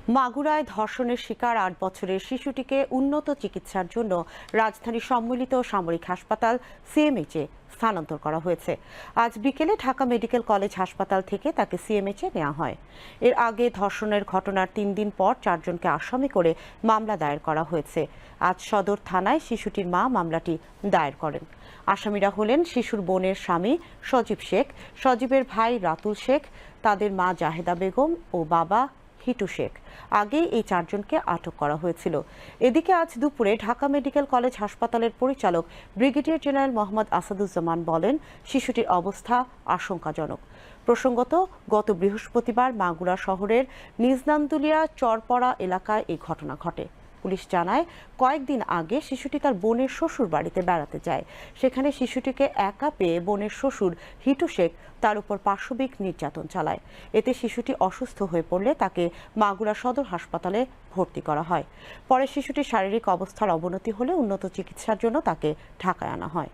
মাগুরায় ধর্ষণের শিকার ৮ বছরের শিশুটিকে উন্নত চিকিৎসার জন্য রাজধানীর সম্মিলিত সামরিক হাসপাতাল সিএমএইচে স্থানান্তর করা হয়েছে। আজ বিকেলে ঢাকা মেডিকেল কলেজ হাসপাতাল থেকে তাকে সিএমএইচে নেওয়া হয়। এর আগে ধর্ষণের ঘটনার ৩ দিন পর ৪ জনকে আসামি করে মামলা দায়ের করা হয়েছে। আজ সদর থানায় শিশুটির মা মামলাটি দায়ের করেন। আসামিরা হলেন শিশুর বোনের স্বামী সজীব শেখ, সজীবের ভাই রাতুল শেখ, তাদের মা জাহেদা বেগম ও বাবা হিটু শেখ। আগেই এই ৪ জনকে আটক করা হয়েছিল। এদিকে আজ দুপুরে ঢাকা মেডিকেল কলেজ হাসপাতালের পরিচালক ব্রিগেডিয়ার জেনারেল মোহাম্মদ আসাদুজ্জামান বলেন, শিশুটির অবস্থা আশঙ্কাজনক। প্রসঙ্গত, গত বৃহস্পতিবার মাগুরা শহরের নিজনান্দুলিয়া চরপড়া এলাকায় এই ঘটনা ঘটে। পুলিশ জানায়, কয়েকদিন আগে শিশুটি তার বোনের শ্বশুর বাড়িতে বেড়াতে যায়। সেখানে শিশুটিকে একা পেয়ে বোনের শ্বশুর হিটু শেখ তার উপর পাশবিক নির্যাতন চালায়। এতে শিশুটি অসুস্থ হয়ে পড়লে তাকে মাগুরা সদর হাসপাতালে ভর্তি করা হয়। পরে শিশুটির শারীরিক অবস্থার অবনতি হলে উন্নত চিকিৎসার জন্য তাকে ঢাকায় আনা হয়।